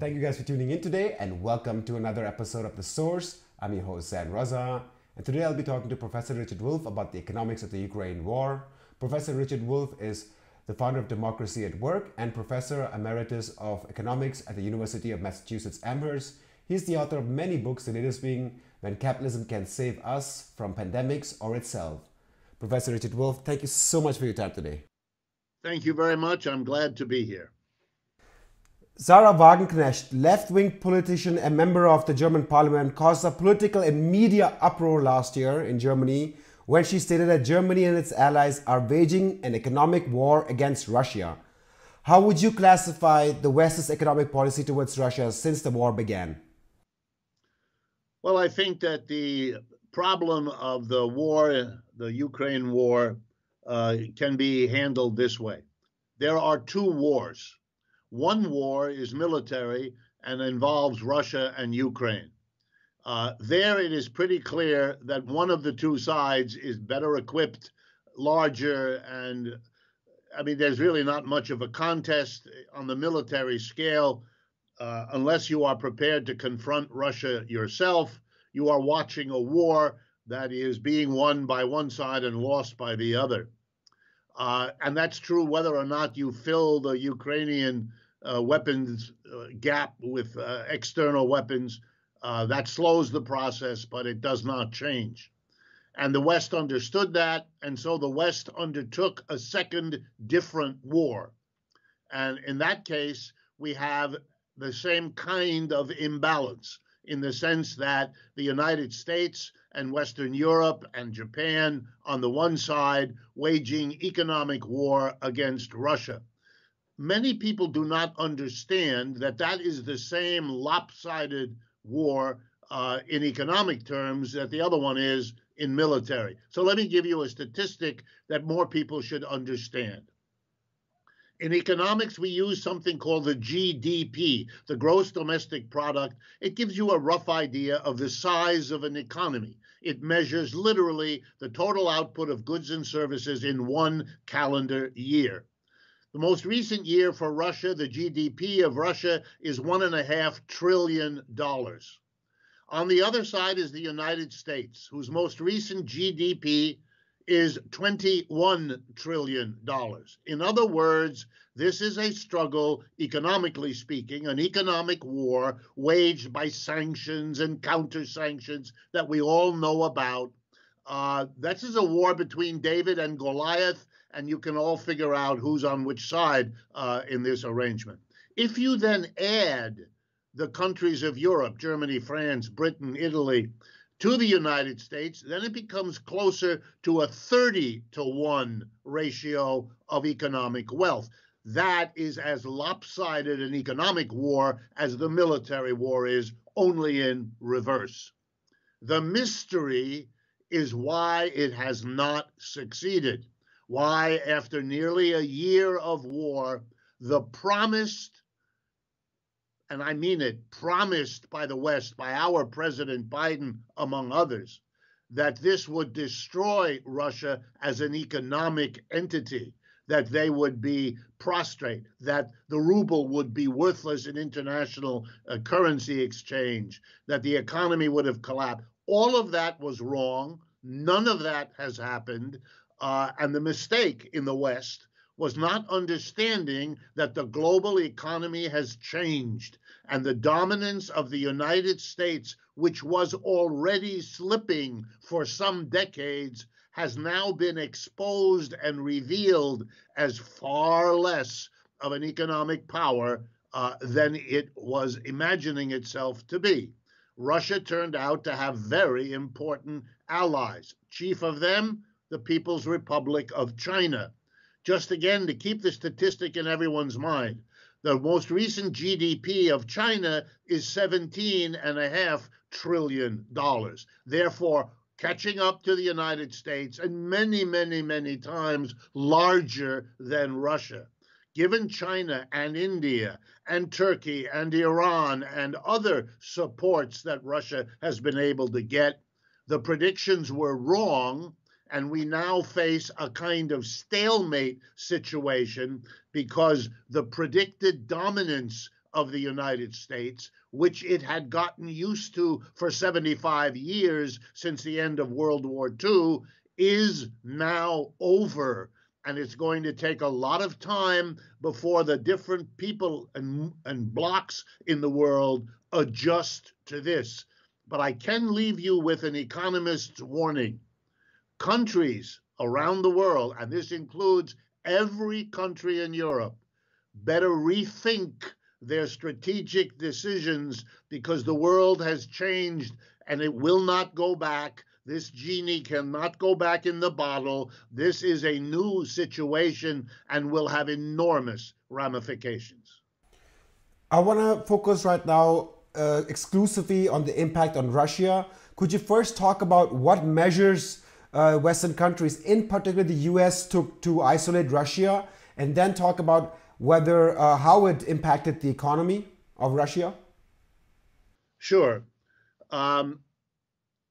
Thank you guys for tuning in today and welcome to another episode of The Source. I'm your host, JM8ZO1tEAXg, and today I'll be talking to Professor Richard Wolff about the economics of the Ukraine war. Professor Richard Wolff is the founder of Democracy at Work and Professor Emeritus of Economics at the University of Massachusetts Amherst. He's the author of many books, the latest being When Capitalism Can Save Us from Pandemics or Itself. Professor Richard Wolff, thank you so much for your time today. Thank you very much. I'm glad to be here. Sarah Wagenknecht, left-wing politician and member of the German parliament, caused a political and media uproar last year in Germany when she stated that Germany and its allies are waging an economic war against Russia. How would you classify the West's economic policy towards Russia since the war began? Well, I think that the problem of the war, the Ukraine war, can be handled this way. There are two wars. One war is military and involves Russia and Ukraine. There it is pretty clear that one of the two sides is better equipped, larger, and there's really not much of a contest on the military scale. Unless you are prepared to confront Russia yourself, you are watching a war that is being won by one side and lost by the other. And that's true whether or not you fill the Ukrainian weapons gap with external weapons. That slows the process, but it does not change. And the West understood that, and so the West undertook a second different war. And in that case, we have the same kind of imbalance in the sense that the United States and Western Europe and Japan on the one side waging economic war against Russia. Many people do not understand that that is the same lopsided war in economic terms that the other one is in military. So let me give you a statistic that more people should understand. In economics, we use something called the GDP, the gross domestic product. It gives you a rough idea of the size of an economy. It measures literally the total output of goods and services in one calendar year. The most recent year for Russia, the GDP of Russia is $1.5 trillion. On the other side is the United States, whose most recent GDP is $21 trillion. In other words, this is a struggle, economically speaking, an economic war waged by sanctions and counter-sanctions that we all know about. This is a war between David and Goliath, and you can all figure out who's on which side in this arrangement. If you then add the countries of Europe, Germany, France, Britain, Italy, to the United States, then it becomes closer to a 30-to-1 ratio of economic wealth. That is as lopsided an economic war as the military war is, only in reverse. The mystery is why it has not succeeded. Why, after nearly a year of war, the promised, and I mean it, promised by the West, by our President Biden, among others, that this would destroy Russia as an economic entity, that they would be prostrate, that the ruble would be worthless in international currency exchange, that the economy would have collapsed. All of that was wrong. None of that has happened. And the mistake in the West was not understanding that the global economy has changed and the dominance of the United States, which was already slipping for some decades, has now been exposed and revealed as far less of an economic power than it was imagining itself to be. Russia turned out to have very important allies. Chief of them, the People's Republic of China. Just again, to keep the statistic in everyone's mind, the most recent GDP of China is $17.5 trillion. Therefore, catching up to the United States and many, many, many times larger than Russia. Given China and India and Turkey and Iran and other supports that Russia has been able to get, the predictions were wrong, and we now face a kind of stalemate situation because the predicted dominance of the United States, which it had gotten used to for 75 years since the end of World War II, is now over. And it's going to take a lot of time before the different people and blocks in the world adjust to this. But I can leave you with an economist's warning. Countries around the world, and this includes every country in Europe, better rethink their strategic decisions, because the world has changed and it will not go back. This genie cannot go back in the bottle. This is a new situation and will have enormous ramifications. I want to focus right now exclusively on the impact on Russia. Could you first talk about what measures Western countries, in particular the US, took to isolate Russia, and then talk about whether how it impacted the economy of Russia? Sure.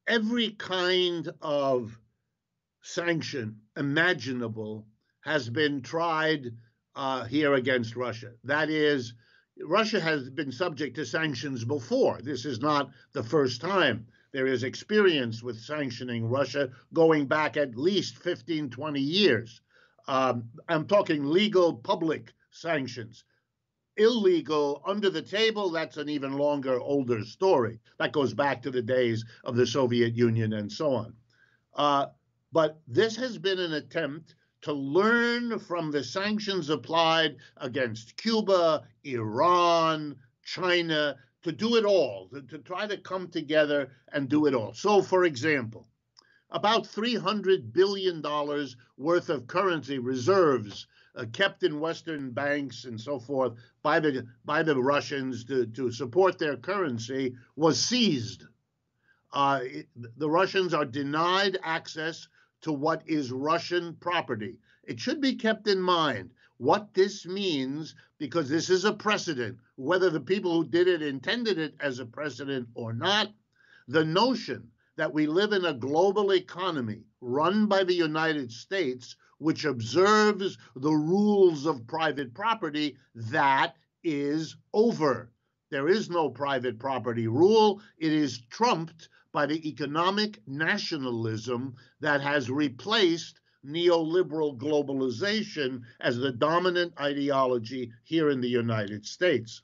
Every kind of sanction imaginable has been tried here against Russia. That is, Russia has been subject to sanctions before. This is not the first time. There is experience with sanctioning Russia going back at least 15, 20 years. I'm talking legal public sanctions. Illegal under the table, that's an even longer, older story. That goes back to the days of the Soviet Union and so on. But this has been an attempt to learn from the sanctions applied against Cuba, Iran, China, to do it all, to try to come together and do it all. So, for example, about $300 billion worth of currency reserves kept in Western banks and so forth by the Russians to support their currency was seized. The Russians are denied access to what is Russian property. It should be kept in mind what this means, because this is a precedent. Whether the people who did it intended it as a precedent or not, the notion that we live in a global economy run by the United States, which observes the rules of private property, that is over. There is no private property rule. It is trumped by the economic nationalism that has replaced neoliberal globalization as the dominant ideology here in the United States.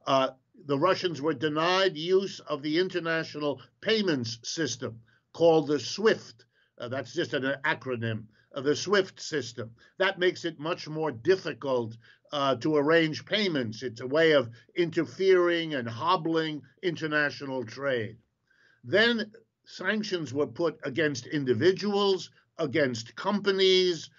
The Russians were denied use of the international payments system called the SWIFT. That's just an acronym, the SWIFT system. That makes it much more difficult to arrange payments. It's a way of interfering and hobbling international trade. Then sanctions were put against individuals, against companies.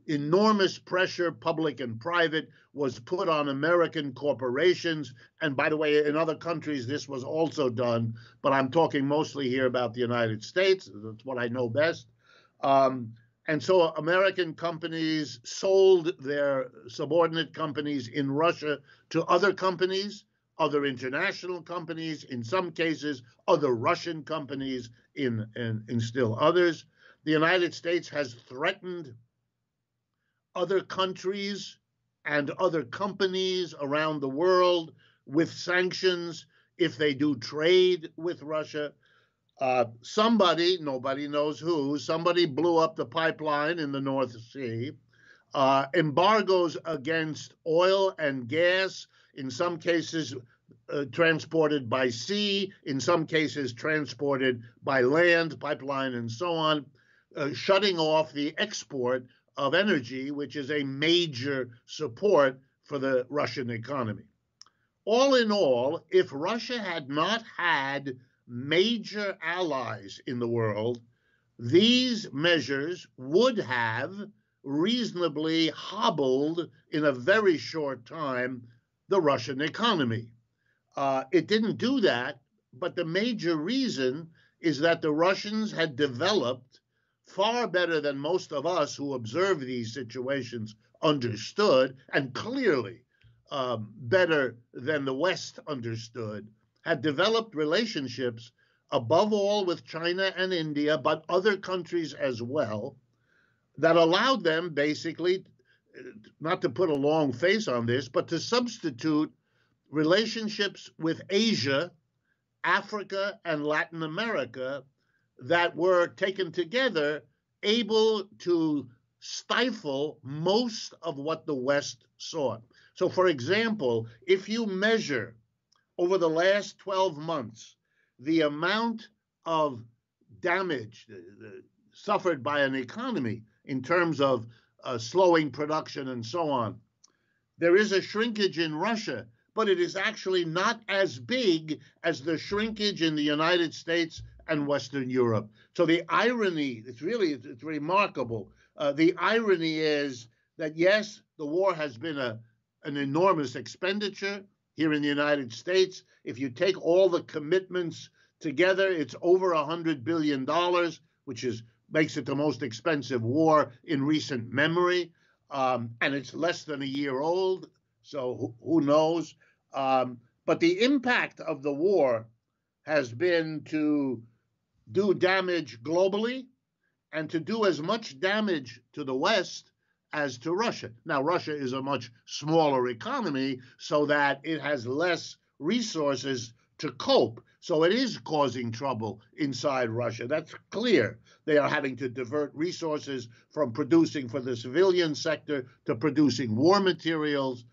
Enormous pressure, public and private, was put on American corporations. And by the way, in other countries, this was also done. But I'm talking mostly here about the United States. That's what I know best. And so American companies sold their subordinate companies in Russia to other companies, other international companies, in some cases, other Russian companies, in still others. The United States has threatened other countries and other companies around the world with sanctions if they do trade with Russia. Somebody, nobody knows who, somebody blew up the pipeline in the North Sea. Embargoes against oil and gas, in some cases transported by sea, in some cases transported by land, pipeline, and so on, shutting off the export of energy, which is a major support for the Russian economy. All in all, if Russia had not had major allies in the world, these measures would have reasonably hobbled in a very short time the Russian economy. It didn't do that, but the major reason is that the Russians had developed, far better than most of us who observe these situations understood, and clearly better than the West understood, had developed relationships, above all with China and India, but other countries as well, that allowed them basically, not to put a long face on this, but to substitute relationships with Asia, Africa, and Latin America that were taken together able to stifle most of what the West saw. So, for example, if you measure over the last 12 months the amount of damage suffered by an economy in terms of slowing production and so on, there is a shrinkage in Russia, but it is actually not as big as the shrinkage in the United States and Western Europe. So the irony, it's remarkable. The irony is that, yes, the war has been an enormous expenditure here in the United States. If you take all the commitments together, it's over $100 billion, which makes it the most expensive war in recent memory. And it's less than a year old, so who knows? But the impact of the war has been to do damage globally and to do as much damage to the West as to Russia. Now, Russia is a much smaller economy, so that it has less resources to cope. So it is causing trouble inside Russia. That's clear. They are having to divert resources from producing for the civilian sector to producing war materials,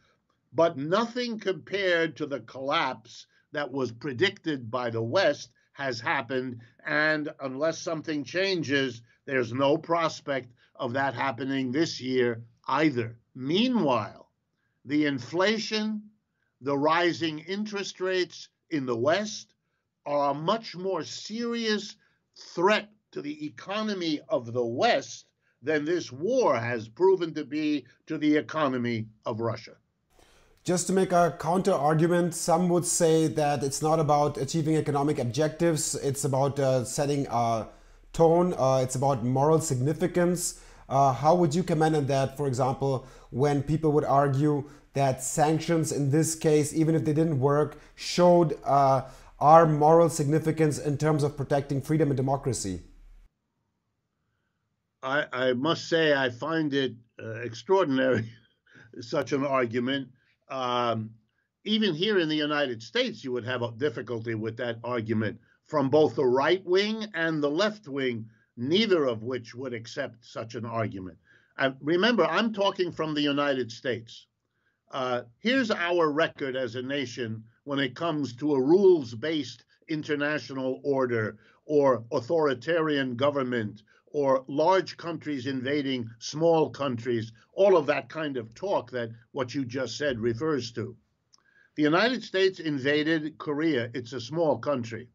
but nothing compared to the collapse that was predicted by the West has happened. And unless something changes, there's no prospect of that happening this year either. Meanwhile, the inflation, the rising interest rates in the West are a much more serious threat to the economy of the West than this war has proven to be to the economy of Russia. Just to make a counter argument, some would say that it's not about achieving economic objectives, it's about setting a tone, it's about moral significance. How would you comment on that, for example, when people would argue that sanctions in this case, even if they didn't work, showed our moral significance in terms of protecting freedom and democracy? I must say I find it extraordinary, such an argument. Even here in the United States, you would have a difficulty with that argument from both the right wing and the left wing, neither of which would accept such an argument. Remember, I'm talking from the United States. Here's our record as a nation when it comes to a rules-based international order or authoritarian government or large countries invading small countries, all of that kind of talk that what you just said refers to. The United States invaded Korea. It's a small country.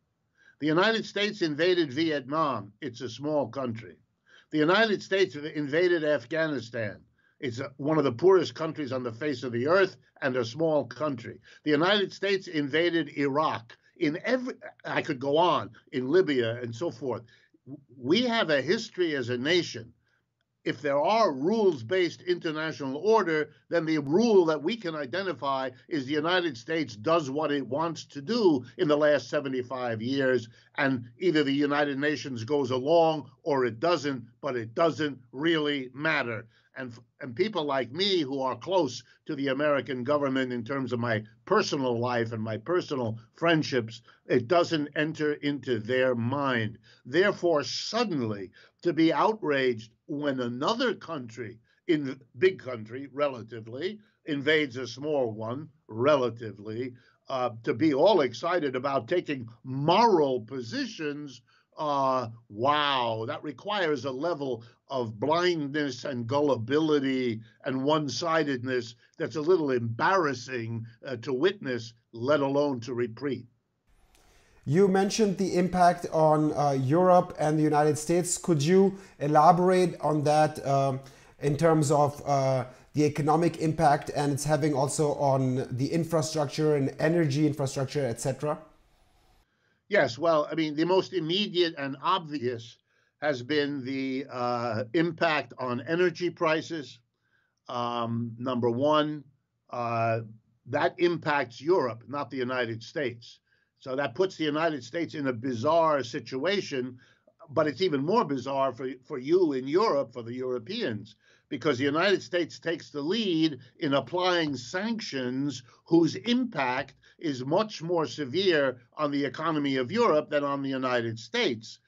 The United States invaded Vietnam. It's a small country. The United States invaded Afghanistan. It's one of the poorest countries on the face of the earth and a small country. The United States invaded Iraq. I could go on, in Libya and so forth. We have a history as a nation. If there are rules-based international order, then the rule that we can identify is the United States does what it wants to do in the last 75 years, and either the United Nations goes along or it doesn't, but it doesn't really matter. And people like me who are close to the American government in terms of my personal life and my personal friendships, it doesn't enter into their mind. Therefore, suddenly, to be outraged when another country, big country, relatively, invades a small one, relatively, to be all excited about taking moral positions, wow, that requires a level of blindness and gullibility and one-sidedness that's a little embarrassing to witness, let alone to repeat. You mentioned the impact on Europe and the United States. Could you elaborate on that in terms of the economic impact and it's having also on the infrastructure and energy infrastructure, etc.? Yes, well, I mean, the most immediate and obvious has been the impact on energy prices. Number one, that impacts Europe, not the United States. So that puts the United States in a bizarre situation. But it's even more bizarre for you in Europe, for the Europeans, because the United States takes the lead in applying sanctions whose impact is much more severe on the economy of Europe than on the United States.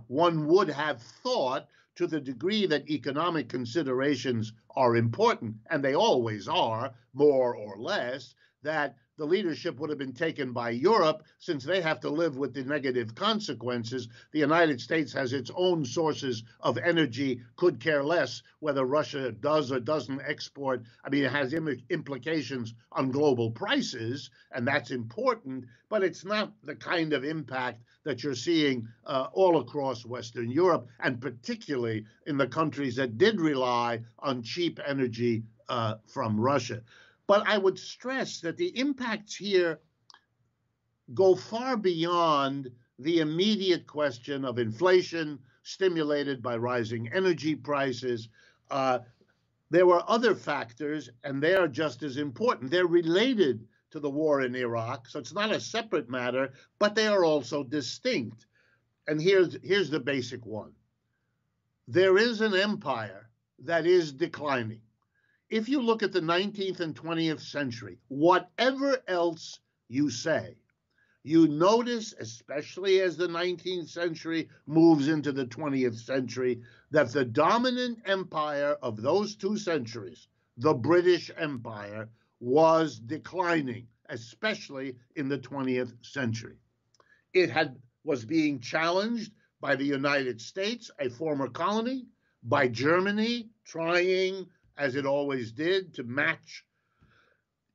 One would have thought, to the degree that economic considerations are important, and they always are, more or less, that the leadership would have been taken by Europe, since they have to live with the negative consequences. The United States has its own sources of energy, could care less whether Russia does or doesn't export. I mean, it has implications on global prices, and that's important, but it's not the kind of impact that you're seeing all across Western Europe, and particularly in the countries that did rely on cheap energy from Russia. But I would stress that the impacts here go far beyond the immediate question of inflation stimulated by rising energy prices. There were other factors, and they are just as important. They're related to the war in Iraq, so it's not a separate matter, but they are also distinct. And here's the basic one. There is an empire that is declining. If you look at the 19th and 20th century, whatever else you say, you notice, especially as the 19th century moves into the 20th century, that the dominant empire of those two centuries, the British Empire, was declining, especially in the 20th century. It was being challenged by the United States, a former colony, by Germany, trying, as it always did, to match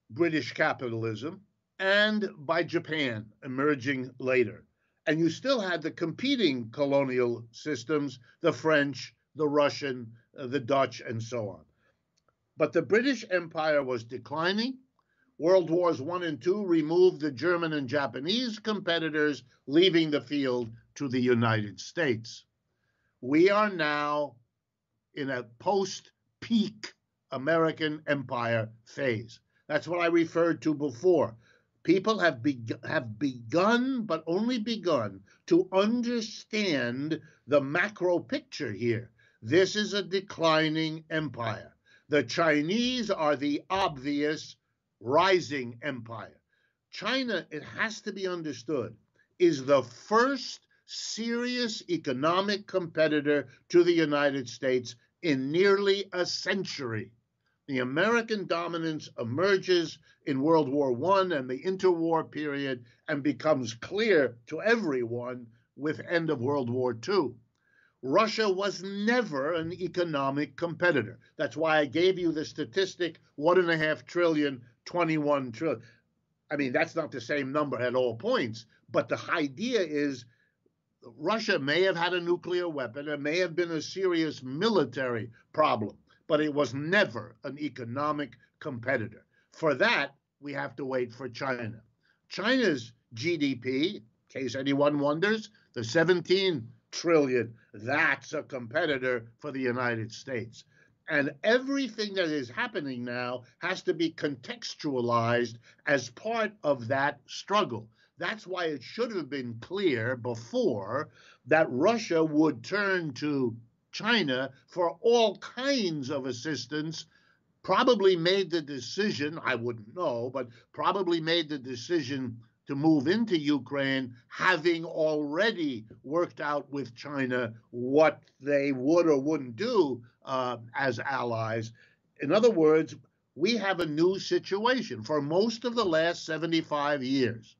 British capitalism, and by Japan, emerging later. And you still had the competing colonial systems, the French, the Russian, the Dutch, and so on. But the British Empire was declining. World Wars I and II removed the German and Japanese competitors, leaving the field to the United States. We are now in a post-peak American empire phase. That's what I referred to before. People have begun, but only begun, to understand the macro picture here. This is a declining empire. The Chinese are the obvious rising empire. China, it has to be understood, is the first serious economic competitor to the United States in nearly a century. The American dominance emerges in World War I and the interwar period and becomes clear to everyone with end of World War II. Russia was never an economic competitor. That's why I gave you the statistic, 1.5 trillion, 21 trillion. I mean, that's not the same number at all points, but the idea is Russia may have had a nuclear weapon, it may have been a serious military problem, but it was never an economic competitor. For that, we have to wait for China. China's GDP, in case anyone wonders, the 17 trillion, that's a competitor for the United States. And everything that is happening now has to be contextualized as part of that struggle. That's why it should have been clear before that Russia would turn to China for all kinds of assistance, probably made the decision, I wouldn't know, but probably made the decision to move into Ukraine, having already worked out with China what they would or wouldn't do as allies. In other words, we have a new situation. For most of the last 75 years,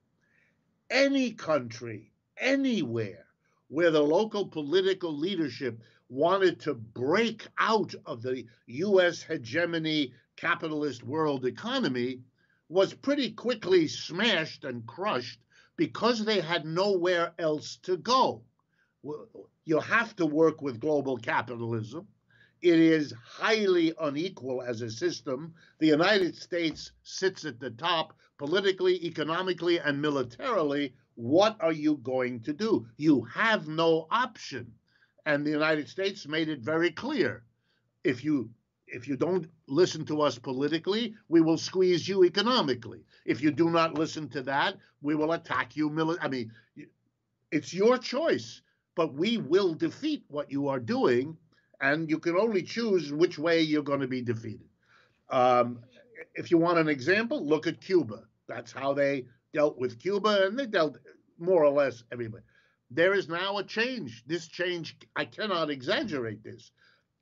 any country, anywhere, where the local political leadership wanted to break out of the U.S. hegemony capitalist world economy was pretty quickly smashed and crushed because they had nowhere else to go. You have to work with global capitalism. It is highly unequal as a system. The United States sits at the top politically, economically, and militarily. What are you going to do? You have no option. And the United States made it very clear. If you don't listen to us politically, we will squeeze you economically. If you do not listen to that, we will attack you militarily. I mean, it's your choice. but we will defeat what you are doing, and you can only choose which way you're going to be defeated. Um, if you want an example, look at Cuba. That's how they dealt with Cuba, and they dealt more or less everybody. There is now a change. This change, I cannot exaggerate this.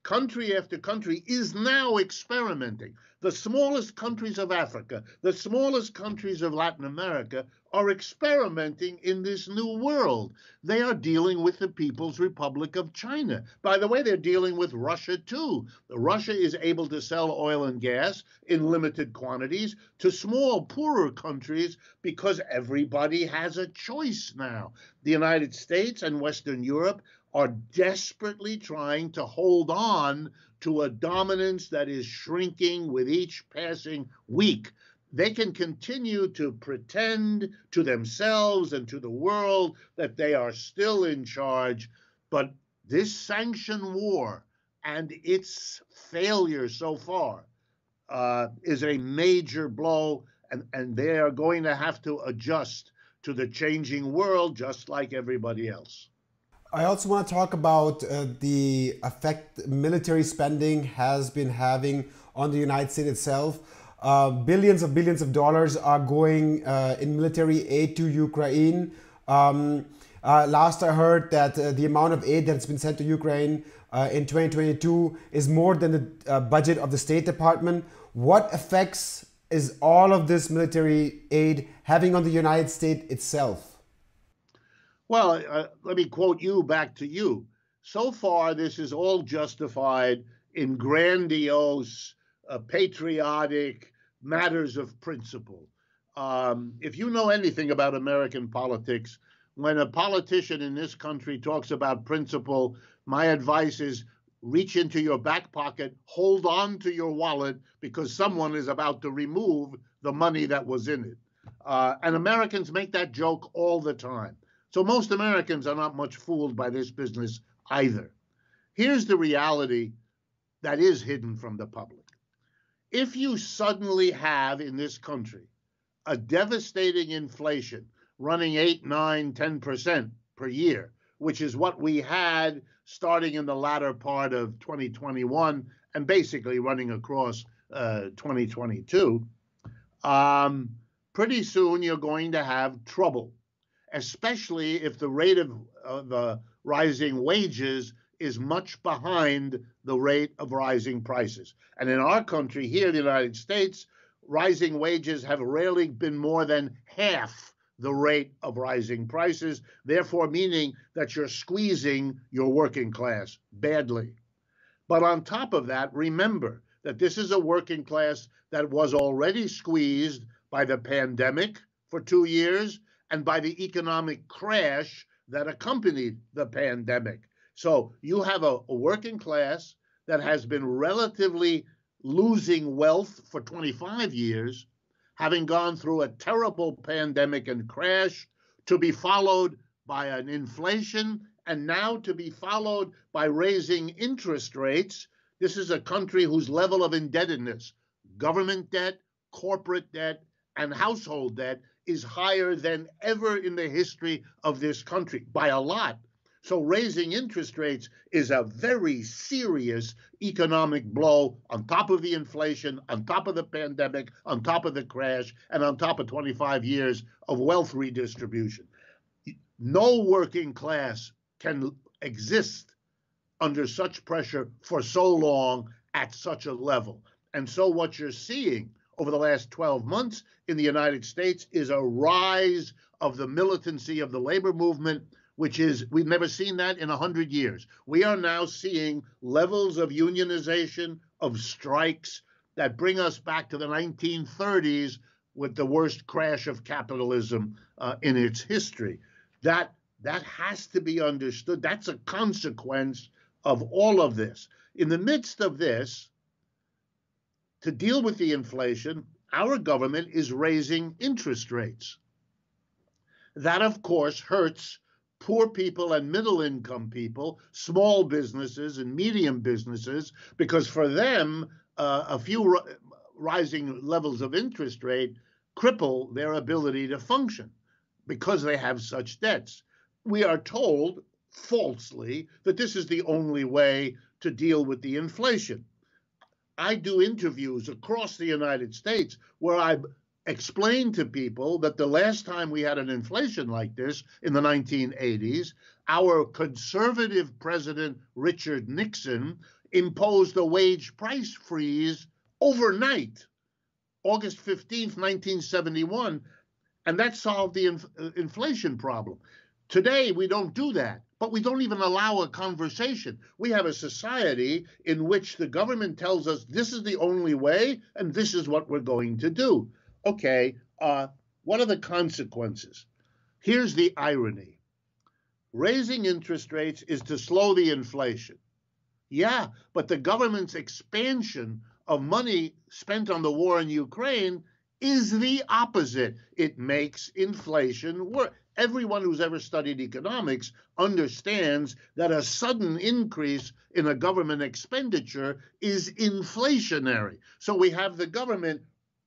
Country after country is now experimenting. The smallest countries of Africa, the smallest countries of Latin America are experimenting in this new world. They are dealing with the People's Republic of China. By the way, they're dealing with Russia too. Russia is able to sell oil and gas in limited quantities to small, poorer countries because everybody has a choice now. The United States and Western Europe are desperately trying to hold on to a dominance that is shrinking with each passing week. They can continue to pretend to themselves and to the world that they are still in charge, but this sanction war and its failure so far is a major blow, and they are going to have to adjust to the changing world just like everybody else. I also want to talk about the effect military spending has been having on the United States itself. Billions of dollars are going in military aid to Ukraine. Last I heard that the amount of aid that's been sent to Ukraine in 2022 is more than the budget of the State Department. What effects is all of this military aid having on the United States itself? Well, let me quote you back to you. So far, this is all justified in grandiose, patriotic matters of principle. If you know anything about American politics, when a politician in this country talks about principle, my advice is reach into your back pocket, hold on to your wallet, because someone is about to remove the money that was in it. And Americans make that joke all the time. So most Americans are not much fooled by this business either. Here's the reality that is hidden from the public. If you suddenly have in this country a devastating inflation running 8, 9, 10% per year, which is what we had starting in the latter part of 2021 and basically running across 2022, pretty soon you're going to have trouble, especially if the rate of the rising wages is much behind the rate of rising prices. And in our country, here in the United States, rising wages have rarely been more than half the rate of rising prices, therefore meaning that you're squeezing your working class badly. But on top of that, remember that this is a working class that was already squeezed by the pandemic for 2 years and by the economic crash that accompanied the pandemic. So you have a working class that has been relatively losing wealth for 25 years, having gone through a terrible pandemic and crash, to be followed by an inflation, and now to be followed by raising interest rates. This is a country whose level of indebtedness, government debt, corporate debt, and household debt, is higher than ever in the history of this country by a lot. So raising interest rates is a very serious economic blow on top of the inflation, on top of the pandemic, on top of the crash, and on top of 25 years of wealth redistribution. No working class can exist under such pressure for so long at such a level. And so what you're seeing over the last 12 months in the United States is a rise of the militancy of the labor movement, which is, we've never seen that in 100 years. We are now seeing levels of unionization, of strikes that bring us back to the 1930s with the worst crash of capitalism in its history. That has to be understood. That's a consequence of all of this. In the midst of this, to deal with the inflation, our government is raising interest rates. That, of course, hurts poor people and middle-income people, small businesses and medium businesses, because for them, a few rising levels of interest rate cripple their ability to function because they have such debts. We are told falsely that this is the only way to deal with the inflation. I do interviews across the United States where I explain to people that the last time we had an inflation like this in the 1980s, our conservative president, Richard Nixon, imposed a wage price freeze overnight, August 15th, 1971, and that solved the inflation problem. Today, we don't do that, but we don't even allow a conversation. We have a society in which the government tells us this is the only way and this is what we're going to do. Okay, what are the consequences? Here's the irony. Raising interest rates is to slow the inflation. Yeah, but the government's expansion of money spent on the war in Ukraine is the opposite. It makes inflation worse. Everyone who's ever studied economics understands that a sudden increase in a government expenditure is inflationary. So we have the government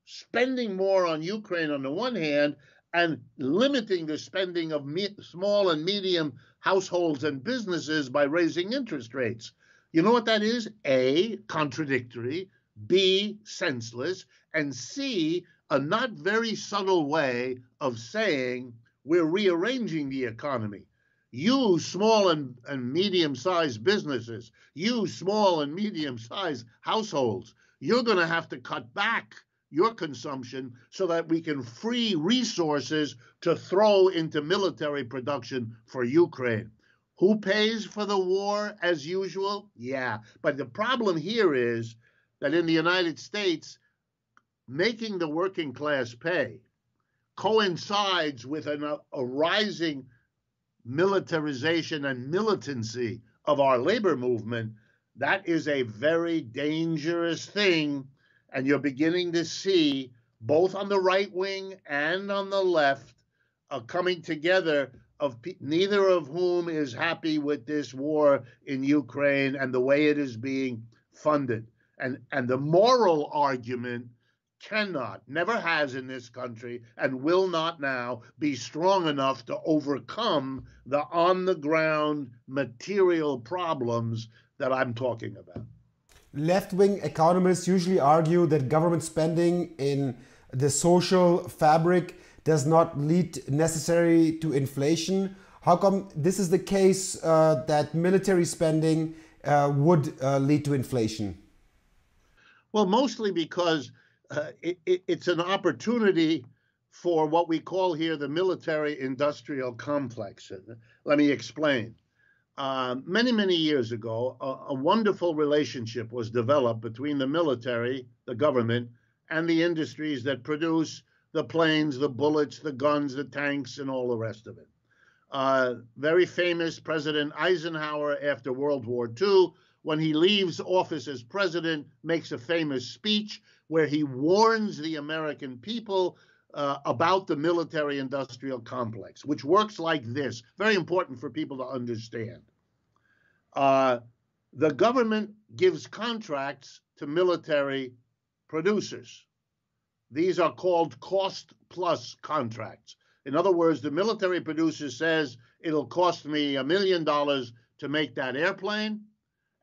spending more on Ukraine on the one hand and limiting the spending of small and medium households and businesses by raising interest rates. You know what that is? A, contradictory, B, senseless, and C, a not very subtle way of saying we're rearranging the economy. You small and medium-sized businesses, you small and medium-sized households, you're going to have to cut back your consumption so that we can free resources to throw into military production for Ukraine. Who pays for the war as usual? Yeah, but the problem here is that in the United States, making the working class pay coincides with a rising militarization and militancy of our labor movement. That is a very dangerous thing. And you're beginning to see, both on the right wing and on the left, a coming together of neither of whom is happy with this war in Ukraine and the way it is being funded. And the moral argument cannot, never has in this country, and will not now be strong enough to overcome the on-the-ground material problems that I'm talking about. Left-wing economists usually argue that government spending in the social fabric does not lead necessarily to inflation. How come this is the case that military spending would lead to inflation? Well, mostly because it's an opportunity for what we call here the military-industrial complex. Let me explain. Many, many years ago, a wonderful relationship was developed between the military, the government, and the industries that produce the planes, the bullets, the guns, the tanks, and all the rest of it. Very famous President Eisenhower after World War II, when he leaves office as president, makes a famous speech where he warns the American people about the military-industrial complex, which works like this. Very important for people to understand. The government gives contracts to military producers. These are called cost-plus contracts. In other words, the military producer says, it'll cost me $1 million to make that airplane,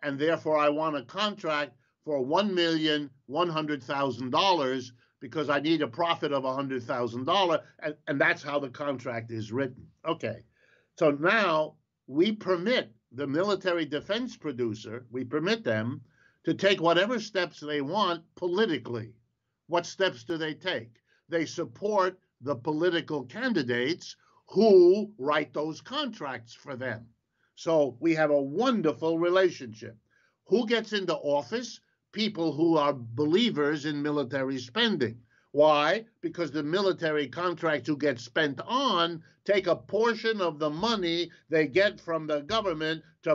and therefore I want a contract for $1,100,000 because I need a profit of $100,000, and that's how the contract is written. Okay, so now we permit the military defense producer, we permit them to take whatever steps they want politically. What steps do they take? They support the political candidates who write those contracts for them. So we have a wonderful relationship. Who gets into office? People who are believers in military spending. Why? Because the military contracts who get spent on take a portion of the money they get from the government to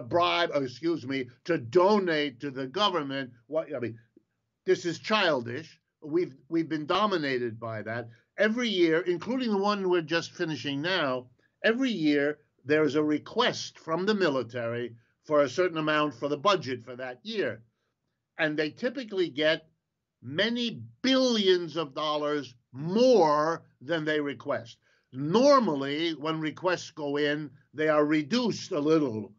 to donate to the government. This is childish. We've been dominated by that. Every year, including the one we're just finishing now, every year there's a request from the military for a certain amount for the budget for that year. And they typically get many billions of dollars more than they request. Normally, when requests go in, they are reduced a little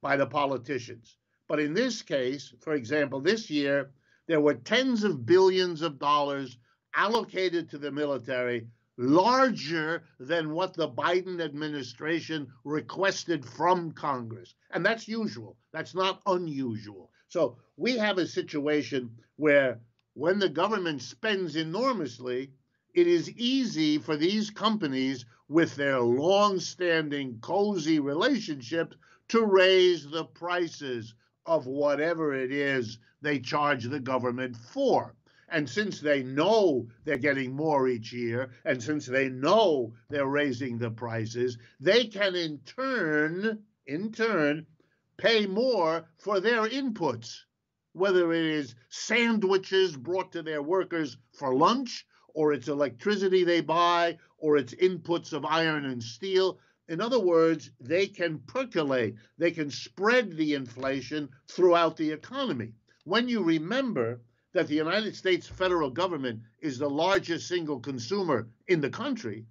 by the politicians. But in this case, for example, this year, there were tens of billions of dollars allocated to the military, larger than what the Biden administration requested from Congress. And that's usual. That's not unusual. So we have a situation where when the government spends enormously, it is easy for these companies with their long-standing cozy relationships to raise the prices of whatever it is they charge the government for. And since they know they're getting more each year, and since they know they're raising the prices, they can in turn, pay more for their inputs, whether it is sandwiches brought to their workers for lunch, or it's electricity they buy, or it's inputs of iron and steel. In other words, they can percolate, they can spread the inflation throughout the economy. When you remember that the United States federal government is the largest single consumer in the country,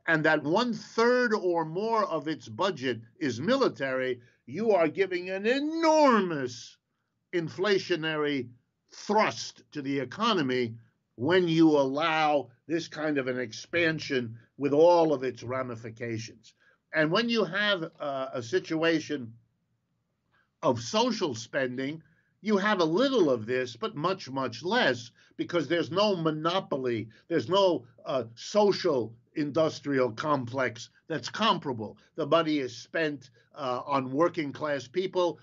and that 1/3 or more of its budget is military, you are giving an enormous inflationary thrust to the economy when you allow this kind of an expansion with all of its ramifications. And when you have a situation of social spending, you have a little of this, but much, much less, because there's no monopoly. There's no social industrial complex that's comparable. The money is spent on working class people,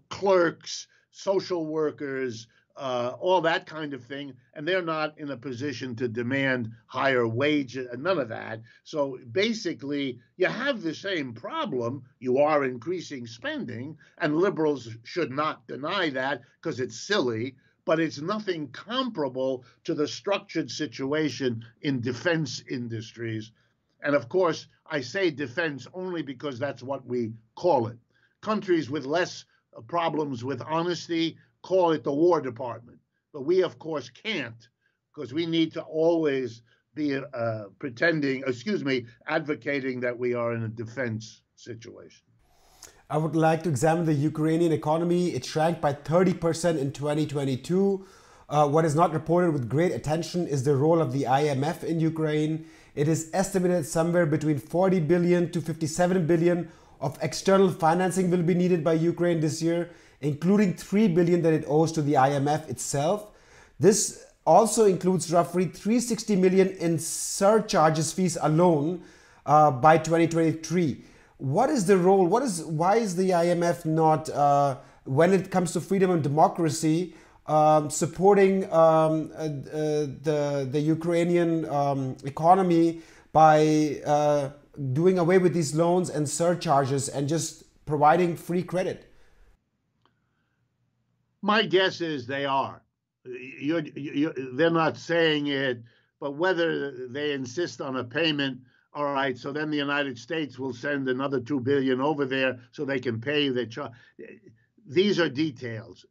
clerks, social workers, all that kind of thing, and they're not in a position to demand higher wages, none of that. So basically, you have the same problem. You are increasing spending, and liberals should not deny that because it's silly, but it's nothing comparable to the structured situation in defense industries. And of course, I say defense only because that's what we call it. Countries with less problems with honesty call it the War Department. But we, of course, can't, because we need to always be advocating that we are in a defense situation. I would like to examine the Ukrainian economy. It shrank by 30% in 2022. What is not reported with great attention is the role of the IMF in Ukraine. It is estimated somewhere between 40 billion to 57 billion of external financing will be needed by Ukraine this year, including 3 billion that it owes to the IMF itself. This also includes roughly 360 million in surcharges fees alone by 2023. What is the role? Why is the IMF not, when it comes to freedom and democracy, supporting the Ukrainian economy by doing away with these loans and surcharges and just providing free credit? My guess is they are. They're not saying it, but whether they insist on a payment, all right, so then the United States will send another 2 billion over there so they can pay their charge. These are details.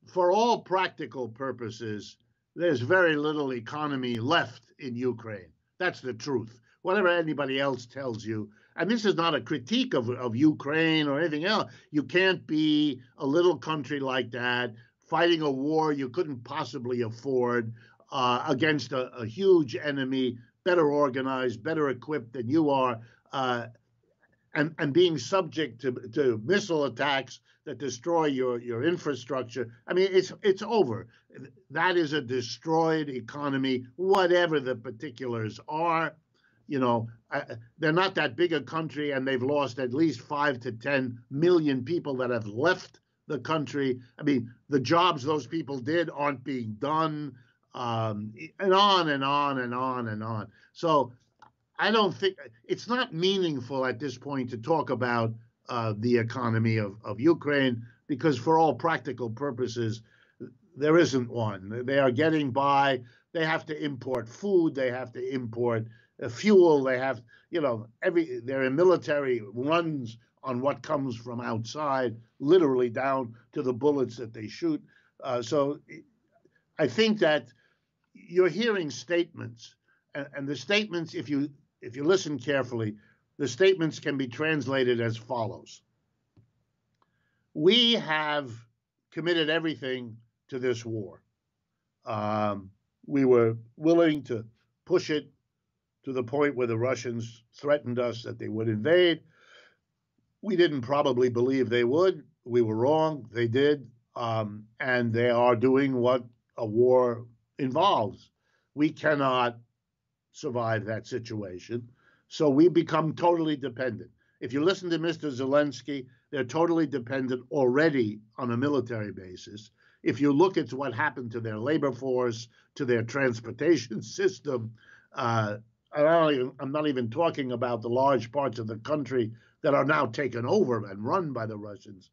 For all practical purposes, there's very little economy left in Ukraine. That's the truth. Whatever anybody else tells you. And this is not a critique of Ukraine or anything else. You can't be a little country like that fighting a war you couldn't possibly afford against a huge enemy, better organized, better equipped than you are, and being subject to missile attacks that destroy your infrastructure. I mean, it's over. That is a destroyed economy, whatever the particulars are. They're not that big a country, and they've lost at least 5 to 10 million people that have left the country. I mean, the jobs those people did aren't being done, and on and on and on and on. So I don't think it's not meaningful at this point to talk about the economy of Ukraine, because for all practical purposes, there isn't one. They are getting by. They have to import food. They have to import fuel. They have, their military runs on what comes from outside, literally down to the bullets that they shoot. So I think that you're hearing statements, and the statements, if you listen carefully, The statements can be translated as follows. We have committed everything to this war. We were willing to push it to the point where the Russians threatened us that they would invade. We didn't probably believe they would. We were wrong. They did. And they are doing what a war involves. We cannot survive that situation. So we become totally dependent. If you listen to Mr. Zelensky, they're totally dependent already on a military basis. If you look at what happened to their labor force, to their transportation system, I'm not even talking about the large parts of the country that are now taken over and run by the Russians.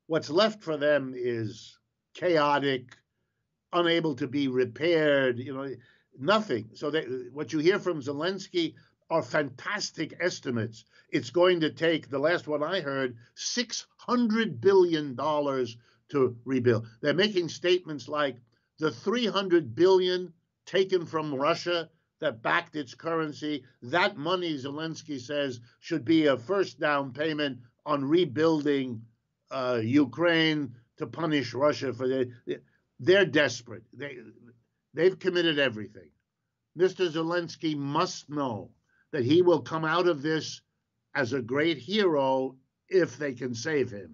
What's left for them is chaotic, unable to be repaired, nothing. So what you hear from Zelensky are fantastic estimates. It's going to take, the last one I heard, $600 billion to rebuild. They're making statements like the $300 billion taken from Russia that backed its currency, that money, Zelensky says, should be a first down payment on rebuilding Ukraine to punish Russia for they're desperate. They've committed everything. Mr. Zelensky must know that he will come out of this as a great hero if they can save him.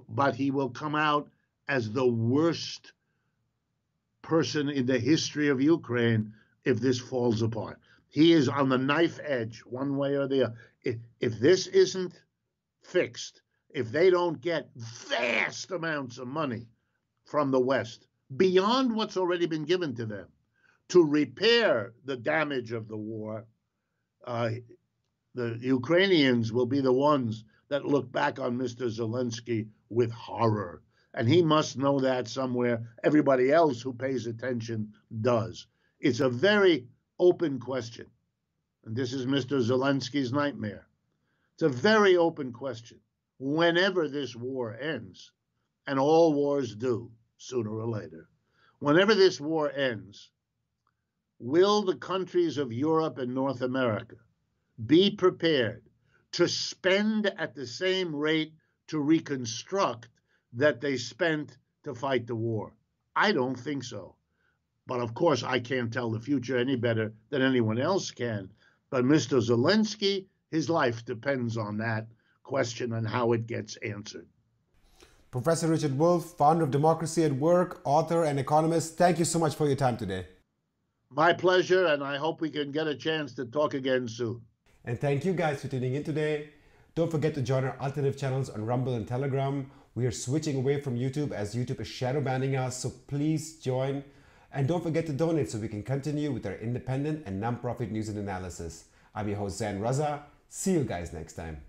But he will come out as the worst person in the history of Ukraine if this falls apart. He is on the knife edge, one way or the other. If this isn't fixed, if they don't get vast amounts of money from the West, beyond what's already been given to them, to repair the damage of the war, the Ukrainians will be the ones that look back on Mr. Zelensky with horror. And he must know that somewhere. Everybody else who pays attention does. It's a very open question. And this is Mr. Zelensky's nightmare. It's a very open question. Whenever this war ends, and all wars do sooner or later, whenever this war ends, will the countries of Europe and North America be prepared to spend at the same rate to reconstruct that they spent to fight the war? I don't think so. But of course, I can't tell the future any better than anyone else can. But Mr. Zelensky, his life depends on that question and how it gets answered. Professor Richard Wolff, founder of Democracy at Work, author and economist, thank you so much for your time today. My pleasure, and I hope we can get a chance to talk again soon. And thank you guys for tuning in today. Don't forget to join our alternative channels on Rumble and Telegram. We are switching away from YouTube as YouTube is shadow banning us, so please join. And don't forget to donate so we can continue with our independent and non-profit news and analysis. I'm your host, JM8ZO1tEAXg. See you guys next time.